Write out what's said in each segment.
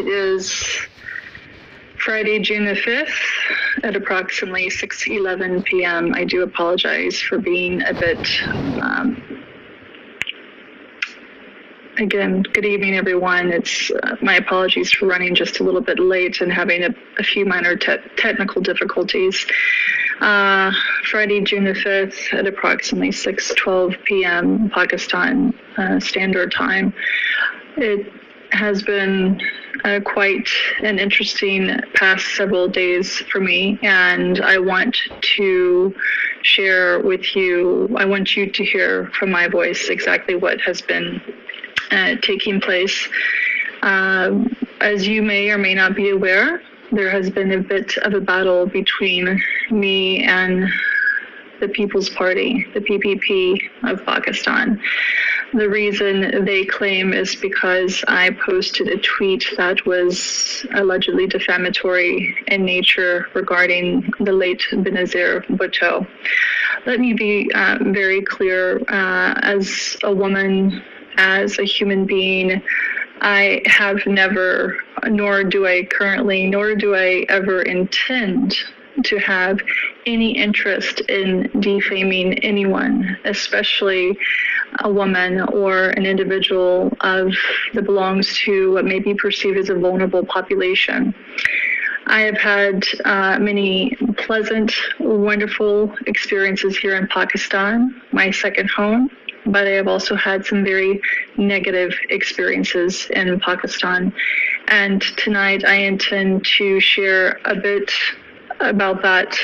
is Friday, June the 5th at approximately 6:11 p.m. I do apologize for being a bit, again, good evening, everyone. It's my apologies for running just a little bit late and having a few minor technical difficulties. Friday, June the 5th at approximately 6:12 p.m. Pakistan Standard Time. It has been quite an interesting past several days for me, and I want to share with you, I want you to hear from my voice exactly what has been taking place. As you may or may not be aware, there has been a bit of a battle between me and the People's Party, the PPP of Pakistan. The reason they claim is because I posted a tweet that was allegedly defamatory in nature regarding the late Benazir Bhutto. Let me be very clear, as a woman, as a human being, I have never, nor do I currently, nor do I ever intend to have any interest in defaming anyone, especially a woman or an individual that belongs to what may be perceived as a vulnerable population. I have had many pleasant, wonderful experiences here in Pakistan, my second home, but I have also had some very negative experiences in Pakistan. And tonight I intend to share a bit about that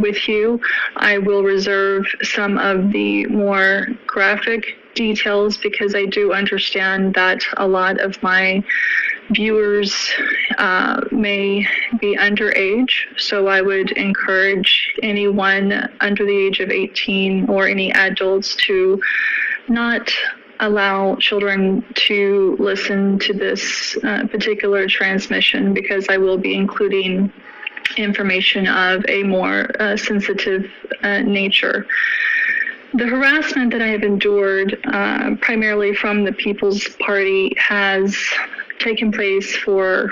with you. I will reserve some of the more graphic details because I do understand that a lot of my viewers may be underage, so I would encourage anyone under the age of 18 or any adults to not allow children to listen to this particular transmission, because I will be including information of a more sensitive nature. The harassment that I have endured, primarily from the People's Party, has taken place for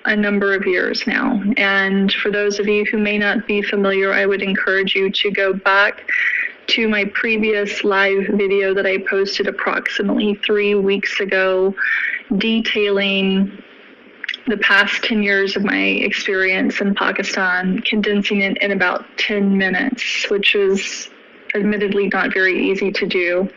a number of years now. And for those of you who may not be familiar, I would encourage you to go back to my previous live video that I posted approximately 3 weeks ago, detailing the past 10 years of my experience in Pakistan, condensing it in about 10 minutes, which is admittedly not very easy to do.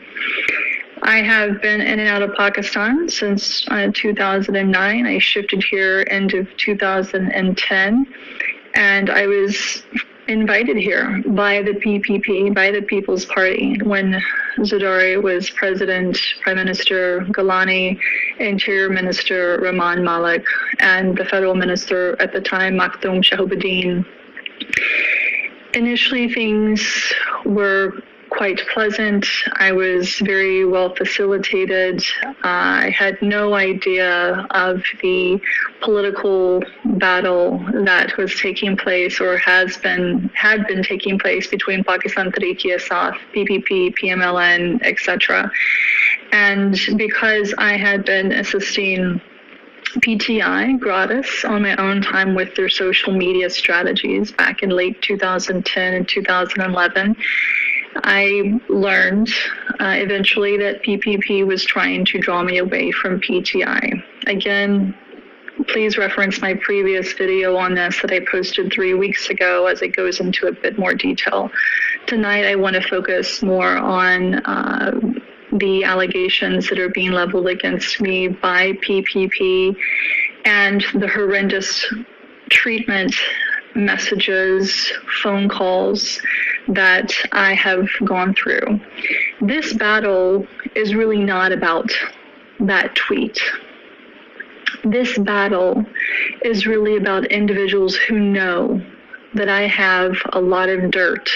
I have been in and out of Pakistan since 2009. I shifted here end of 2010, and I was invited here by the PPP, by the People's Party, when Zardari was president, Prime Minister Gillani, Interior Minister Rehman, Malik, and the federal minister at the time, Makhdoom Shahabuddin. Initially, things were quite pleasant. I was very well facilitated. I had no idea of the political battle that was taking place or had been taking place between Pakistan Tehreek Sath, PPP, PMLN, etc. And because I had been assisting PTI gratis on my own time with their social media strategies back in late 2010 and 2011, I learned eventually that PPP was trying to draw me away from PTI. Again, please reference my previous video on this that I posted 3 weeks ago, as it goes into a bit more detail. Tonight, I want to focus more on the allegations that are being leveled against me by PPP and the horrendous treatment, messages, phone calls that I have gone through. This battle is really not about that tweet. This battle is really about individuals who know that I have a lot of dirt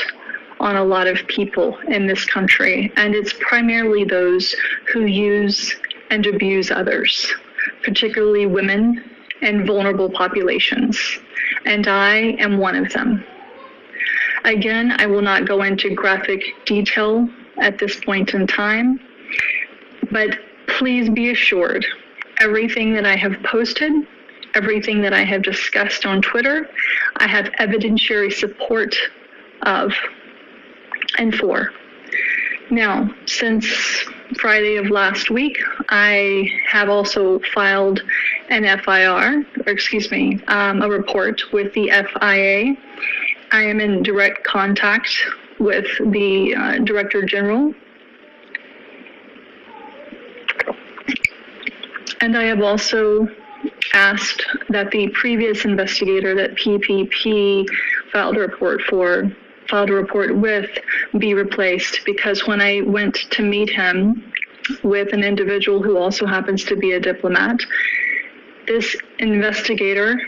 on a lot of people in this country, and it's primarily those who use and abuse others, particularly women and vulnerable populations, and I am one of them. Again, I will not go into graphic detail at this point in time, but please be assured, everything that I have posted, everything that I have discussed on Twitter, I have evidentiary support of and for. Now, since Friday of last week, I have also filed an a report with the FIA. I am in direct contact with the Director General. And I have also asked that the previous investigator that PPP filed a report with be replaced, because when I went to meet him with an individual who also happens to be a diplomat, this investigator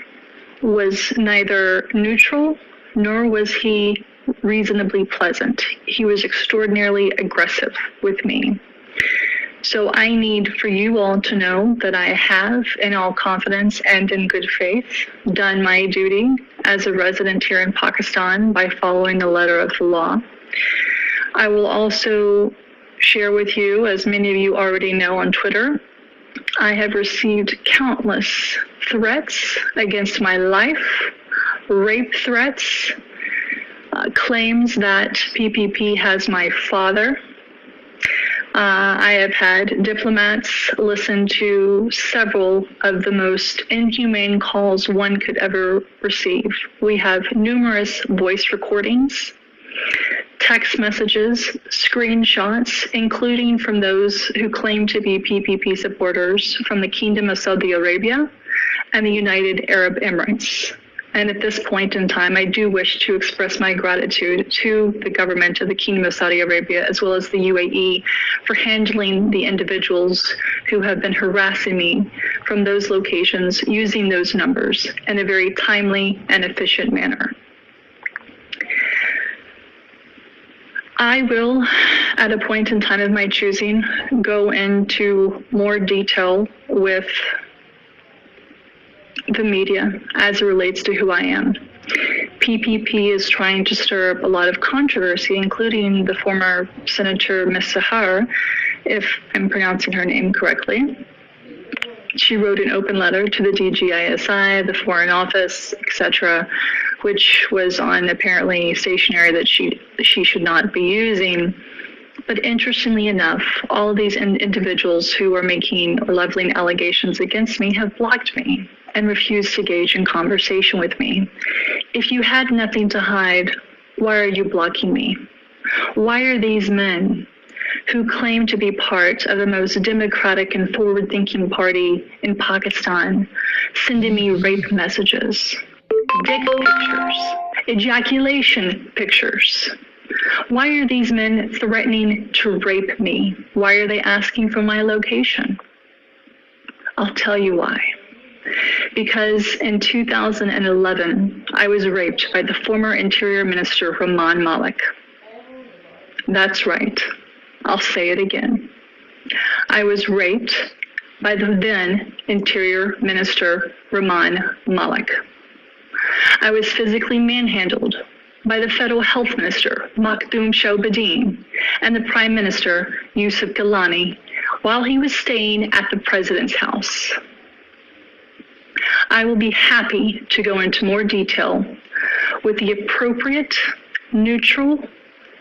was neither neutral nor was he reasonably pleasant. He was extraordinarily aggressive with me. So I need for you all to know that I have, in all confidence and in good faith, done my duty as a resident here in Pakistan by following the letter of the law. I will also share with you, as many of you already know on Twitter, I have received countless threats against my life, rape threats, claims that PPP has my father. I have had diplomats listen to several of the most inhumane calls one could ever receive. We have numerous voice recordings, text messages, screenshots, including from those who claim to be PPP supporters from the Kingdom of Saudi Arabia and the United Arab Emirates. And at this point in time, I do wish to express my gratitude to the government of the Kingdom of Saudi Arabia, as well as the UAE, for handling the individuals who have been harassing me from those locations using those numbers in a very timely and efficient manner. I will, at a point in time of my choosing, go into more detail with the media as it relates to who I am. PPP is trying to stir up a lot of controversy, including the former Senator Ms. Sahar, if I'm pronouncing her name correctly. She wrote an open letter to the DGISI, the Foreign Office, etc., which was on apparently stationery that she should not be using. But interestingly enough, all of these individuals who are making or leveling allegations against me have blocked me and refused to engage in conversation with me. If you had nothing to hide, why are you blocking me? Why are these men who claim to be part of the most democratic and forward-thinking party in Pakistan sending me rape messages, dick pictures, ejaculation pictures? Why are these men threatening to rape me? Why are they asking for my location? I'll tell you why. Because in 2011, I was raped by the former Interior Minister, Rehman Malik. That's right. I'll say it again. I was raped by the then Interior Minister, Rehman Malik. I was physically manhandled by the Federal Health Minister, Makhdoom Shahbadin, and the Prime Minister, Yousaf Gillani, while he was staying at the President's house. I will be happy to go into more detail with the appropriate, neutral,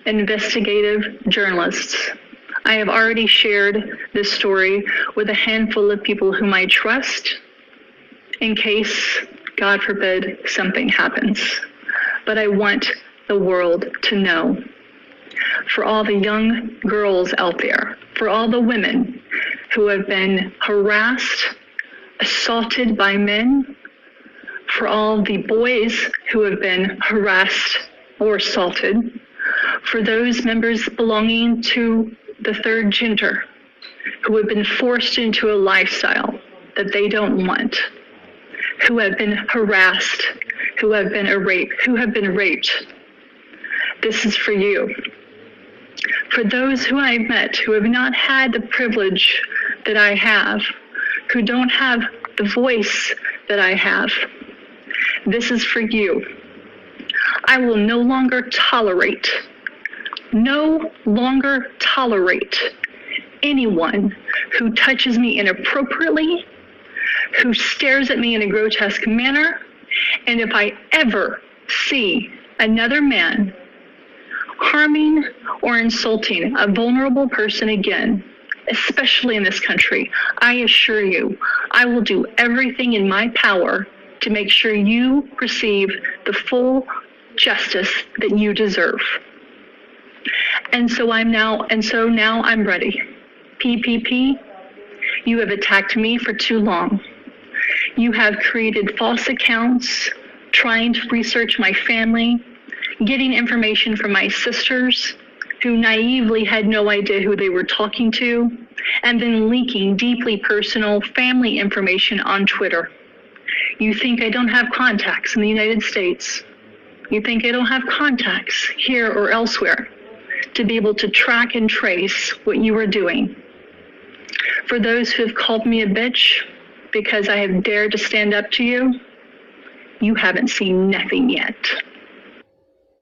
investigative journalists. I have already shared this story with a handful of people whom I trust in case, God forbid, something happens. But I want the world to know. For all the young girls out there, for all the women who have been harassed, assaulted by men, for all the boys who have been harassed or assaulted, for those members belonging to the third gender who have been forced into a lifestyle that they don't want, who have been harassed, who have been raped. This is for you. For those who I met who have not had the privilege that I have, who don't have the voice that I have, this is for you. I will no longer tolerate anyone who touches me inappropriately, who stares at me in a grotesque manner. And if I ever see another man harming or insulting a vulnerable person again, especially in this country, I assure you, I will do everything in my power to make sure you receive the full justice that you deserve. And so now I'm ready. PPP, you have attacked me for too long. You have created false accounts, trying to research my family, getting information from my sisters, who naively had no idea who they were talking to, and then leaking deeply personal family information on Twitter. You think I don't have contacts in the United States. You think I don't have contacts here or elsewhere to be able to track and trace what you are doing. For those who have called me a bitch because I have dared to stand up to you, you haven't seen nothing yet.